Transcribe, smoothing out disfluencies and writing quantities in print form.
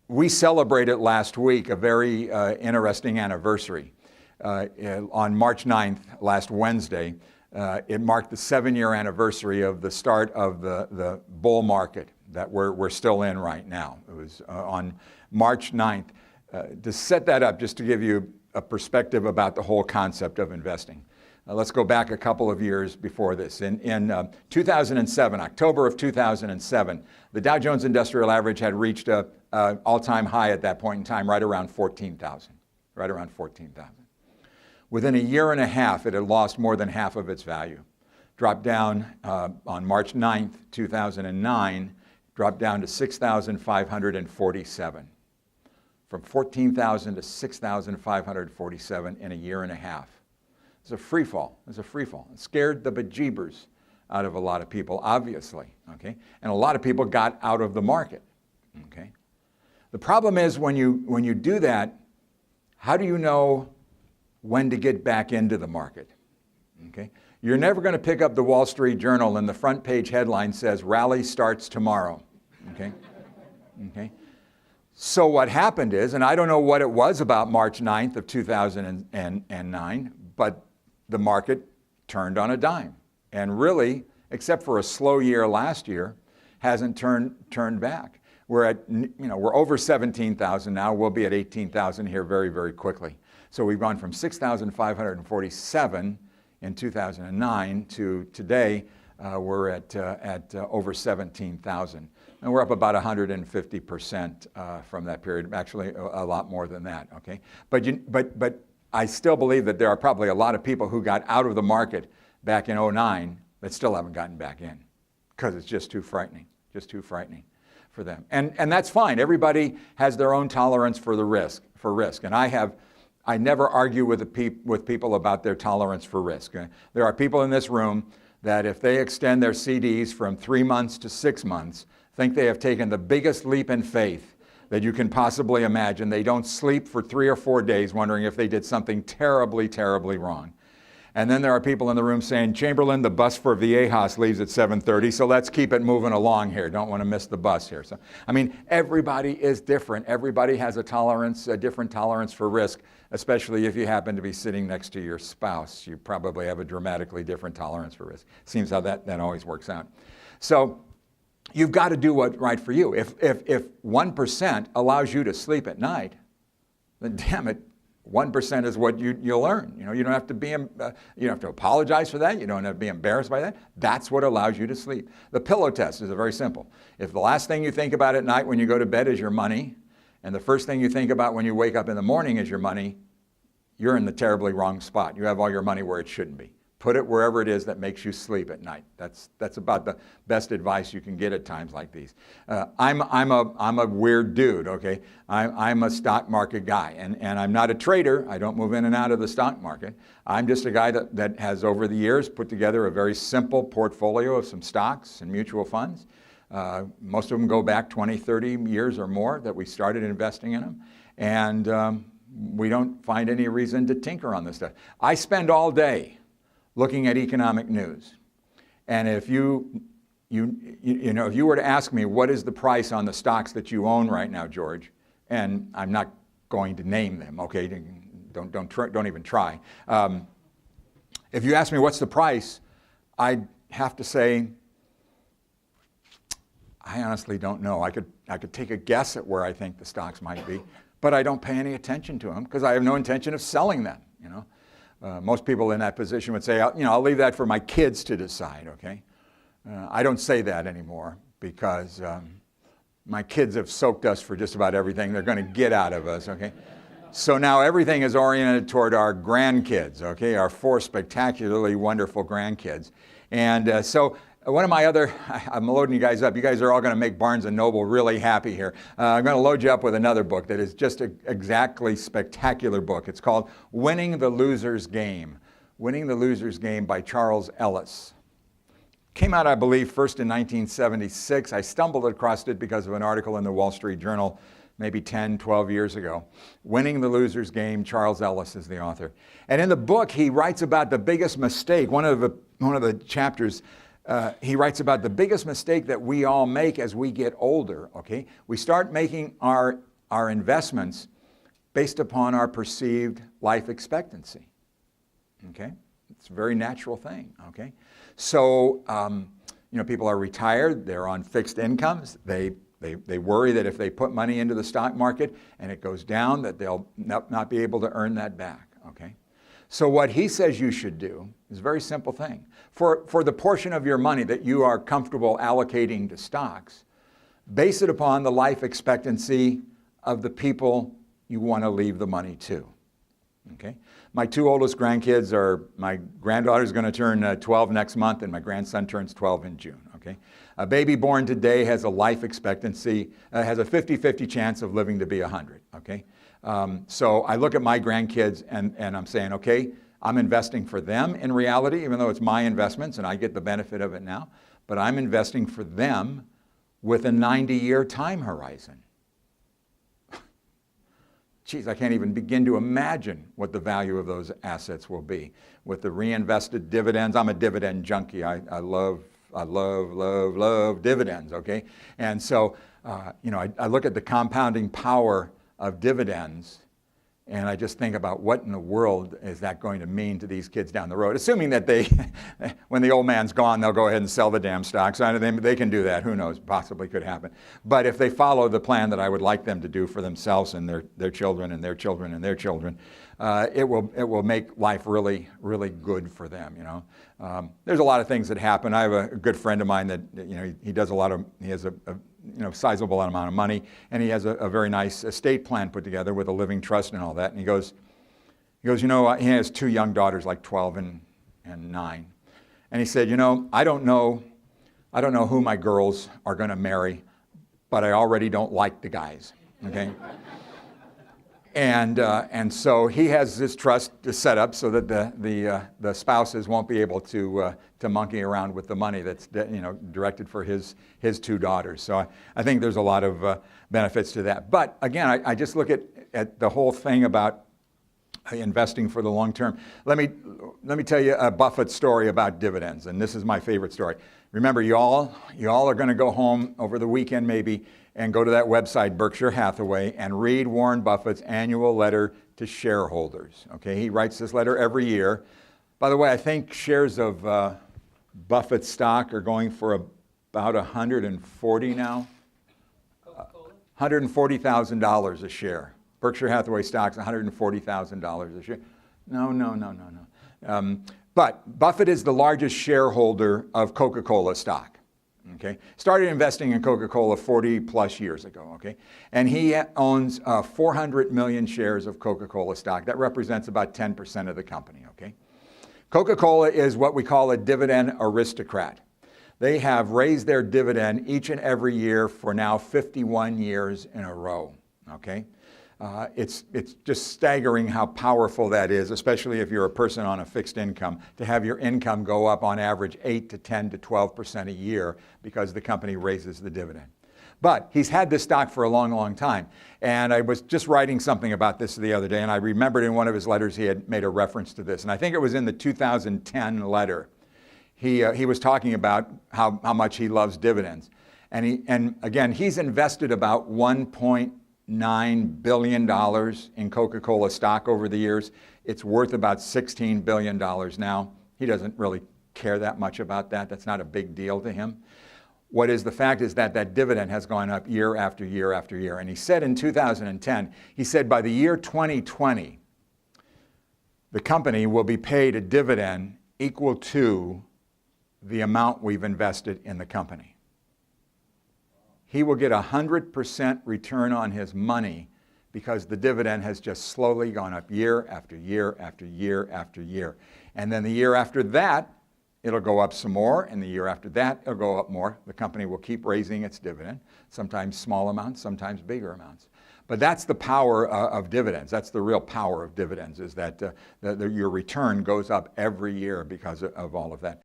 we celebrated last week a very interesting anniversary. On March 9th, last Wednesday, it marked the 7-year anniversary of the start of the bull market that we're still in right now. It was on March 9th. To set that up, just to give you a perspective about the whole concept of investing. Let's go back a couple of years before this. In 2007, October of 2007, the Dow Jones Industrial Average had reached an all-time high at that point in time, right around 14,000, right around 14,000. Within a year and a half, it had lost more than half of its value. Dropped down on March 9th, 2009, dropped down to 6,547. From 14,000 to 6,547 in a year and a half. It's a free fall. It's a free fall. It scared the bejeebers out of a lot of people, obviously. Okay, and a lot of people got out of the market. Okay, the problem is when you do that, how do you know when to get back into the market? Okay, you're never going to pick up the Wall Street Journal and the front page headline says rally starts tomorrow. Okay, okay. So what happened is, and I don't know what it was about March 9th of 2009, but the market turned on a dime. And really, except for a slow year last year, hasn't turned back. We're over 17,000 now. We'll be at 18,000 here very, very quickly. So we've gone from 6,547 in 2009 to today, we're at over 17,000. And we're up about 150% from that period, actually a lot more than that, okay? But I still believe that there are probably a lot of people who got out of the market back in 2009 that still haven't gotten back in because it's just too frightening for them. And that's fine. Everybody has their own tolerance for risk. And I never argue with people about their tolerance for risk. There are people in this room that if they extend their CDs from 3 months to 6 months, think they have taken the biggest leap in faith that you can possibly imagine. They don't sleep for 3 or 4 days wondering if they did something terribly, terribly wrong. And then there are people in the room saying, Chamberlain, the bus for Viejas leaves at 7:30, so let's keep it moving along here. Don't want to miss the bus here. So, I mean, everybody is different. Everybody has a different tolerance for risk, especially if you happen to be sitting next to your spouse. You probably have a dramatically different tolerance for risk. Seems how that always works out. So you've got to do what's right for you. If 1% allows you to sleep at night, then damn it, 1% is what you'll earn. You don't have to you don't have to apologize for that. You don't have to be embarrassed by that. That's what allows you to sleep. The pillow test is very simple. If the last thing you think about at night when you go to bed is your money, and the first thing you think about when you wake up in the morning is your money, you're in the terribly wrong spot. You have all your money where it shouldn't be. Put it wherever it is that makes you sleep at night. That's about the best advice you can get at times like these. I'm a weird dude, okay? I'm a stock market guy, and I'm not a trader. I don't move in and out of the stock market. I'm just a guy that has over the years put together a very simple portfolio of some stocks and mutual funds. Most of them go back 20, 30 years or more that we started investing in them. And we don't find any reason to tinker on this stuff. I spend all day looking at economic news. And if you were to ask me, what is the price on the stocks that you own right now, George? And I'm not going to name them, okay? Don't even try. If you ask me what's the price, I'd have to say, I honestly don't know. I could take a guess at where I think the stocks might be, but I don't pay any attention to them because I have no intention of selling them, Most people in that position would say, I'll leave that for my kids to decide, okay? I don't say that anymore because my kids have soaked us for just about everything they're going to get out of us, okay? So now everything is oriented toward our grandkids, okay? Our 4 spectacularly wonderful grandkids. And so one of my I'm loading you guys up. You guys are all going to make Barnes & Noble really happy here. I'm going to load you up with another book that is just an exactly spectacular book. It's called Winning the Loser's Game. Winning the Loser's Game by Charles Ellis. Came out, I believe, first in 1976. I stumbled across it because of an article in the Wall Street Journal maybe 10, 12 years ago. Winning the Loser's Game, Charles Ellis is the author. And in the book, he writes about the biggest mistake. One of the chapters, he writes about the biggest mistake that we all make as we get older, okay? We start making our our investments based upon our perceived life expectancy. Okay? It's a very natural thing. Okay? So, people are retired, they're on fixed incomes, they worry that if they put money into the stock market and it goes down, that they'll not be able to earn that back. Okay? So what he says you should do is a very simple thing. For the portion of your money that you are comfortable allocating to stocks, base it upon the life expectancy of the people you want to leave the money to. Okay? My two oldest grandkids my granddaughter's going to turn 12 next month, and my grandson turns 12 in June. Okay? A baby born today has a life expectancy, has a 50-50 chance of living to be 100. Okay? So I look at my grandkids and I'm saying, okay, I'm investing for them in reality, even though it's my investments and I get the benefit of it now, but I'm investing for them with a 90-year time horizon. Geez, I can't even begin to imagine what the value of those assets will be. With the reinvested dividends, I'm a dividend junkie. I love dividends, okay? And so, I look at the compounding power of dividends, and I just think about what in the world is that going to mean to these kids down the road, assuming that when the old man's gone, they'll go ahead and sell the damn stocks. They can do that. Who knows? Possibly could happen. But if they follow the plan that I would like them to do for themselves and their children and their children and their children, it will make life really, really good for them. There's a lot of things that happen. I have a good friend of mine that he does he has a sizable amount of money, and he has a very nice estate plan put together with a living trust and all that. And he goes, he has two young daughters, like 12 and 9. And he said, I don't know who my girls are going to marry, but I already don't like the guys. Okay. And so he has this trust set up so that the spouses won't be able to monkey around with the money that's directed for his two daughters. So I think there's a lot of benefits to that. But again, I just look at the whole thing about investing for the long term. Let me tell you a Buffett story about dividends, and this is my favorite story. Remember, you all are going to go home over the weekend maybe and go to that website, Berkshire Hathaway, and read Warren Buffett's annual letter to shareholders. Okay, he writes this letter every year. By the way, I think shares of Buffett stock are going for about $140 now. $140,000 a share. Berkshire Hathaway stock's $140,000 a share. No. But Buffett is the largest shareholder of Coca-Cola stock. Okay, started investing in Coca-Cola 40 plus years ago. Okay, and he owns 400 million shares of Coca-Cola stock. That represents about 10% of the company. Okay, Coca-Cola is what we call a dividend aristocrat. They have raised their dividend each and every year for now 51 years in a row. Okay. It's just staggering how powerful that is, especially if you're a person on a fixed income, to have your income go up on average 8 to 10 to 12% a year because the company raises the dividend. But he's had this stock for a long, long time. And I was just writing something about this the other day, and I remembered in one of his letters he had made a reference to this. And I think it was in the 2010 letter. He was talking about how much he loves dividends. And again, he's invested about $1.9 billion in Coca-Cola stock over the years. It's worth about $16 billion now. He doesn't really care that much about that. That's not a big deal to him. What is the fact is that dividend has gone up year after year after year. And he said in 2010, he said by the year 2020, the company will be paid a dividend equal to the amount we've invested in the company. He will get 100% return on his money because the dividend has just slowly gone up year after year after year after year. And then the year after that, it'll go up some more, and the year after that, it'll go up more. The company will keep raising its dividend, sometimes small amounts, sometimes bigger amounts. But that's the power of dividends. That's the real power of dividends, is that your return goes up every year because of all of that.